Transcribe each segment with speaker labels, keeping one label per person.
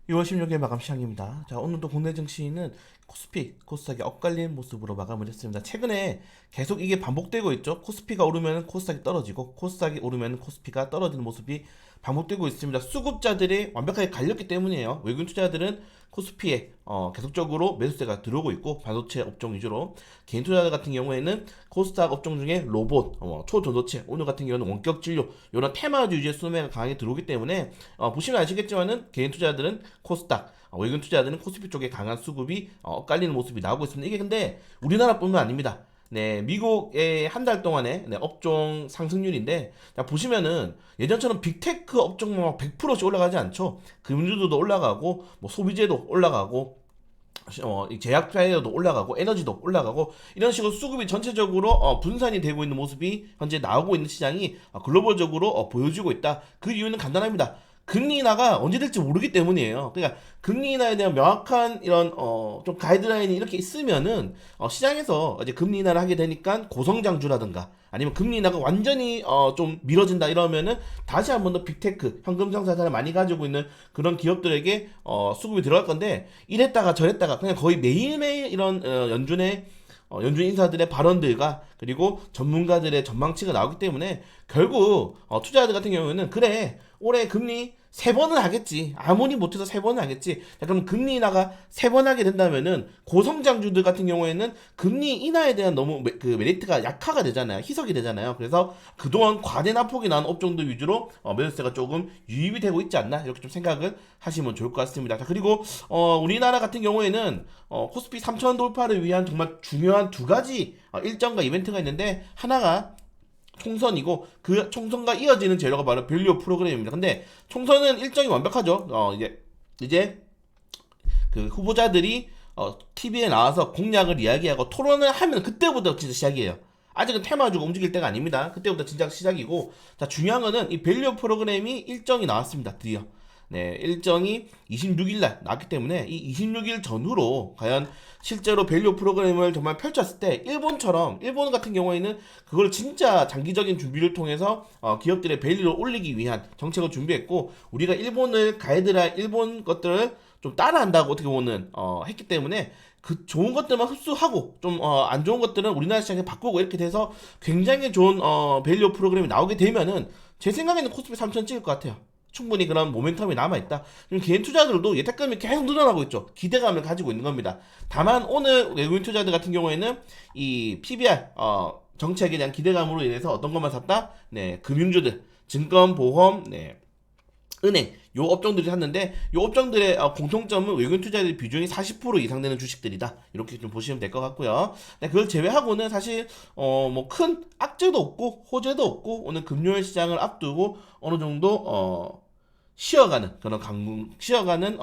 Speaker 1: 6월 16일 마감 시장입니다. 자, 오늘도 국내 증시는 코스닥이 엇갈린 모습으로 마감을 했습니다. 최근에 계속 이게 반복되고 있죠. 코스피가 오르면 코스닥이 떨어지고 코스닥이 오르면 코스피가 떨어지는 모습이 반복되고 있습니다. 수급자들이 완벽하게 갈렸기 때문이에요. 외국인 투자들은 코스피에 계속적으로 매수세가 들어오고 있고 반도체 업종 위주로 개인 투자자 같은 경우에는 코스닥 업종 중에 로봇, 초전도체, 오늘 같은 경우는 원격 진료 이런 테마주 위주의 수매가 강하게 들어오기 때문에 보시면 아시겠지만은 개인 투자들은 코스닥, 외국인 투자들은 코스피 쪽에 강한 수급이 엇갈리는 모습이 나오고 있습니다. 이게 근데 우리나라뿐만 아닙니다. 네, 미국의 한 달 동안의 업종 상승률인데, 자, 보시면은 예전처럼 빅테크 업종만 막 100%씩 올라가지 않죠. 금융주도 올라가고, 뭐 소비재도 올라가고, 이 제약 타이어도 올라가고 에너지도 올라가고 이런 식으로 수급이 전체적으로 분산이 되고 있는 모습이 현재 나오고 있는 시장이 글로벌적으로 보여주고 있다. 그 이유는 간단합니다. 금리 인하가 언제 될지 모르기 때문이에요. 그러니까 금리 인하에 대한 명확한 이런 좀 가이드라인이 이렇게 있으면은 시장에서 이제 금리 인하를 하게 되니까 고성장주라든가 아니면 금리 인하가 완전히 좀 미뤄진다 이러면은 다시 한 번 더 빅테크 현금성 자산을 많이 가지고 있는 그런 기업들에게 수급이 들어갈 건데 이랬다가 저랬다가 그냥 거의 매일매일 이런 연준 인사들의 발언들과 그리고 전문가들의 전망치가 나오기 때문에 결국 투자자들 같은 경우에는 그래 올해 금리 세 번은 하겠지 아무리 못해서 세 번은 하겠지. 자, 그럼 금리 인하가 세 번 하게 된다면은 고성장주들 같은 경우에는 금리 인하에 대한 너무 그 메리트가 약화가 되잖아요. 희석이 되잖아요. 그래서 그동안 과대 낙폭이 난 업종들 위주로 매수세가 조금 유입이 되고 있지 않나 이렇게 좀 생각을 하시면 좋을 것 같습니다. 자, 그리고 우리나라 같은 경우에는 코스피 3,000 돌파를 위한 정말 중요한 두 가지 일정과 이벤트가 있는데 하나가 총선이고 그 총선과 이어지는 재료가 바로 밸류 프로그램입니다. 근데 총선은 일정이 완벽하죠. 이제 그 후보자들이 TV에 나와서 공약을 이야기하고 토론을 하면 그때부터 진짜 시작이에요. 아직은 테마주가 움직일 때가 아닙니다. 그때부터 진짜 시작이고, 자, 중요한 거는 이 밸류 프로그램이 일정이 나왔습니다. 드디어. 네, 일정이 26일 날 나왔기 때문에 이 26일 전후로 과연 실제로 밸류 프로그램을 정말 펼쳤을 때 일본 같은 경우에는 그걸 진짜 장기적인 준비를 통해서 기업들의 밸류를 올리기 위한 정책을 준비했고 우리가 일본 것들을 좀 따라한다고 어떻게 보면 했기 때문에 그 좋은 것들만 흡수하고 좀 안 좋은 것들은 우리나라 시장에 바꾸고 이렇게 돼서 굉장히 좋은 밸류 프로그램이 나오게 되면은 제 생각에는 코스피 3천 찍을 것 같아요. 충분히 그런 모멘텀이 남아있다. 개인 투자들도 예탁금이 계속 늘어나고 있죠. 기대감을 가지고 있는 겁니다. 다만 오늘 외국인 투자들 같은 경우에는 이 PBR 정책에 대한 기대감으로 인해서 어떤 것만 샀다? 네, 금융주들, 증권, 보험, 네, 은행 요 업종들이 샀는데 요 업종들의 공통점은 외국인 투자자의 비중이 40% 이상 되는 주식들이다 이렇게 좀 보시면 될 것 같고요. 네, 그걸 제외하고는 사실 뭐 큰 악재도 없고 호재도 없고 오늘 금요일 시장을 앞두고 어느 정도 쉬어가는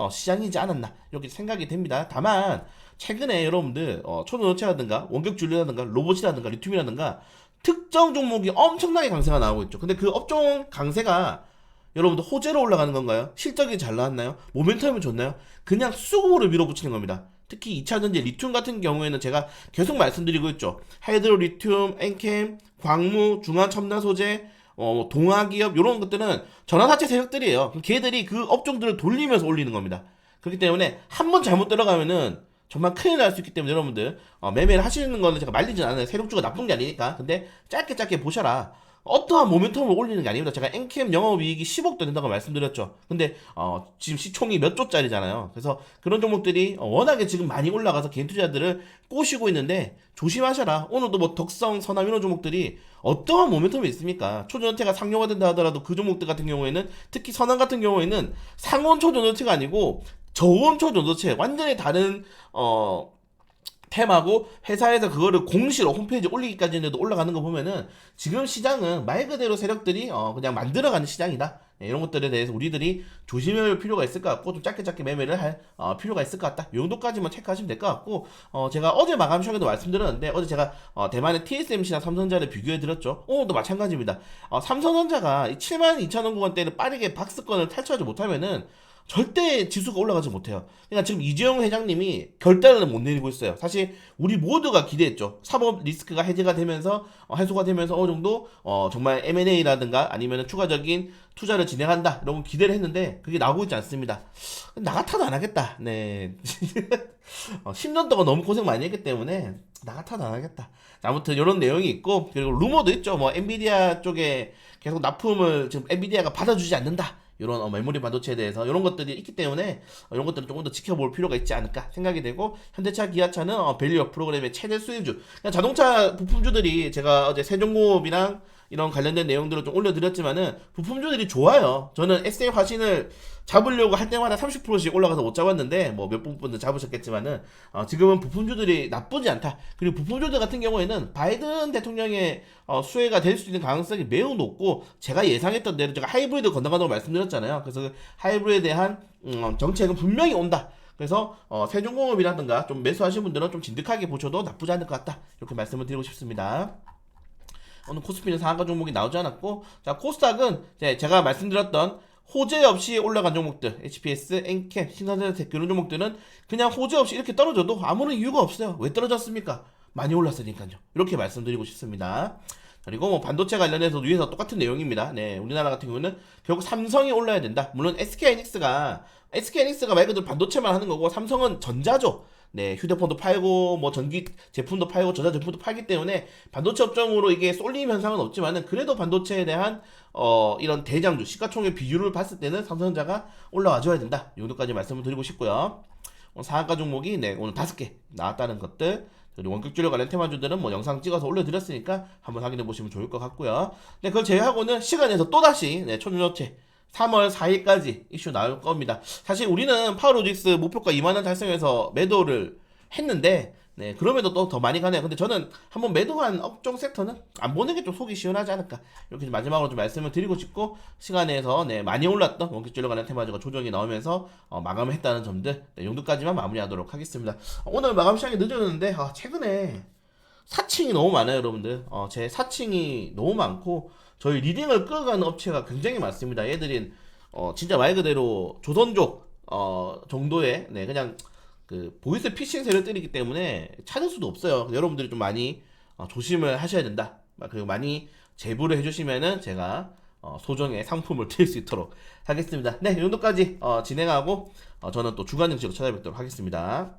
Speaker 1: 시장이지 않았나 이렇게 생각이 됩니다. 다만 최근에 여러분들 초전도체라든가 원격진료라든가 로봇이라든가 리튬이라든가 특정 종목이 엄청나게 강세가 나오고 있죠. 근데 그 업종 강세가 여러분들 호재로 올라가는 건가요? 실적이 잘 나왔나요? 모멘텀이 좋나요? 그냥 수급으로 밀어붙이는 겁니다. 특히 2차전지 리튬 같은 경우에는 제가 계속 말씀드리고 있죠. 하이드로 리튬, 엔캠, 광무, 중화 첨단 소재, 동화기업 이런 것들은 전환사채 세력들이에요. 걔들이 그 업종들을 돌리면서 올리는 겁니다. 그렇기 때문에 한 번 잘못 들어가면은 정말 큰일 날 수 있기 때문에 여러분들 매매를 하시는 거는 제가 말리진 않아요. 세력주가 나쁜 게 아니니까. 근데 짧게 보셔라. 어떠한 모멘텀을 올리는 게 아닙니다. 제가 엔캠 영업이익이 10억도 된다고 말씀드렸죠. 근데 지금 시총이 몇 조짜리잖아요. 그래서 그런 종목들이 워낙에 지금 많이 올라가서 개인 투자들을 꼬시고 있는데 조심하셔라. 오늘도 뭐 덕성, 선암 이런 종목들이 어떠한 모멘텀이 있습니까? 초전도체가 상용화 된다 하더라도 그 종목들 같은 경우에는 특히 선암 같은 경우에는 상온 초전도체가 아니고 저온 초전도체 완전히 다른 템하고 회사에서 그거를 공시로 홈페이지에 올리기까지 했는데도 올라가는 거 보면은 지금 시장은 말 그대로 세력들이 그냥 만들어가는 시장이다. 네, 이런 것들에 대해서 우리들이 조심할 필요가 있을 것 같고 좀 짧게 매매를 할 필요가 있을 것 같다. 이 정도까지만 체크하시면 될 것 같고 제가 어제 마감 시간에도 말씀드렸는데 어제 제가 대만의 TSMC나 삼성전자를 비교해 드렸죠. 오늘도 마찬가지입니다. 삼성전자가 72,000원 구간대를 빠르게 박스권을 탈출하지 못하면은 절대 지수가 올라가지 못해요. 그러니까 지금 이재용 회장님이 결단을 못 내리고 있어요. 사실 우리 모두가 기대했죠. 사법 리스크가 해제가 되면서 해소가 되면서 어느 정도 정말 M&A라든가 아니면 추가적인 투자를 진행한다 이런 거 기대를 했는데 그게 나오고 있지 않습니다. 나 같아도 안 하겠다. 네. 10년 동안 너무 고생 많이 했기 때문에 나 같아도 안 하겠다. 아무튼 이런 내용이 있고 그리고 루머도 있죠. 뭐 엔비디아 쪽에 계속 납품을 지금 엔비디아가 받아주지 않는다. 이런 메모리 반도체에 대해서 이런 것들이 있기 때문에 이런 것들을 조금 더 지켜볼 필요가 있지 않을까 생각이 되고 현대차, 기아차는 밸류업 프로그램의 최대 수혜주. 그냥 자동차 부품주들이 제가 어제 세종공업이랑 이런 관련된 내용들을 좀 올려드렸지만은 부품주들이 좋아요. 저는 SA 화신을 잡으려고 할 때마다 30%씩 올라가서 못 잡았는데 뭐 몇 분은 잡으셨겠지만은 지금은 부품주들이 나쁘지 않다. 그리고 부품주들 같은 경우에는 바이든 대통령의 수혜가 될 수 있는 가능성이 매우 높고 제가 예상했던 대로 제가 하이브리드 건너간다고 말씀드렸잖아요. 그래서 그 하이브리드에 대한 정책은 분명히 온다. 그래서 세종공업이라든가 좀 매수하신 분들은 좀 진득하게 보셔도 나쁘지 않을 것 같다. 이렇게 말씀을 드리고 싶습니다. 오늘 코스피는 상한가 종목이 나오지 않았고, 자 코스닥은 제가 말씀드렸던 호재 없이 올라간 종목들, HPS, 엔캠, 신한대tek 이런 종목들은 그냥 호재 없이 이렇게 떨어져도 아무런 이유가 없어요. 왜 떨어졌습니까? 많이 올랐으니까요. 이렇게 말씀드리고 싶습니다. 그리고 뭐 반도체 관련해서도 위에서 똑같은 내용입니다. 네, 우리나라 같은 경우는 결국 삼성이 올라야 된다. 물론 SK하이닉스가 말 그대로 반도체만 하는 거고 삼성은 전자죠. 네, 휴대폰도 팔고 뭐 전기 제품도 팔고 전자 제품도 팔기 때문에 반도체 업종으로 이게 쏠림 현상은 없지만은 그래도 반도체에 대한 이런 대장주 시가총액 비율을 봤을 때는 삼성전자가 올라와줘야 된다. 이 정도까지 말씀을 드리고 싶고요. 상한가 종목이 네, 오늘 5개 나왔다는 것들. 그리고 원격주류 관련 테마주들은 뭐 영상 찍어서 올려드렸으니까 한번 확인해 보시면 좋을 것 같고요. 네, 그걸 제외하고는 시간에서 또다시 네, 초중저체 3월 4일까지 이슈 나올 겁니다. 사실 우리는 파워로직스 목표가 2만원 달성해서 매도를 했는데 네, 그럼에도 또 더 많이 가네요. 근데 저는 한번 매도한 업종 섹터는 안 보는 게 좀 속이 시원하지 않을까. 이렇게 마지막으로 좀 말씀을 드리고 싶고, 시간에서 네, 많이 올랐던 원격진료 관련 테마주가 조정이 나오면서 마감을 했다는 점들, 네, 정도까지만 마무리하도록 하겠습니다. 오늘 마감 시간이 늦어졌는데, 최근에 사칭이 너무 많아요, 여러분들. 제 사칭이 너무 많고, 저희 리딩을 끌어가는 업체가 굉장히 많습니다. 얘들은, 진짜 말 그대로 조선족, 정도의, 네, 그냥, 그 보이스 피싱 세를 때리기 때문에 찾을 수도 없어요. 여러분들이 좀 많이 조심을 하셔야 된다. 그리고 많이 제보를 해주시면은 제가 소정의 상품을 드릴 수 있도록 하겠습니다. 네, 이 정도까지 진행하고 저는 또 주간 증시로 찾아뵙도록 하겠습니다.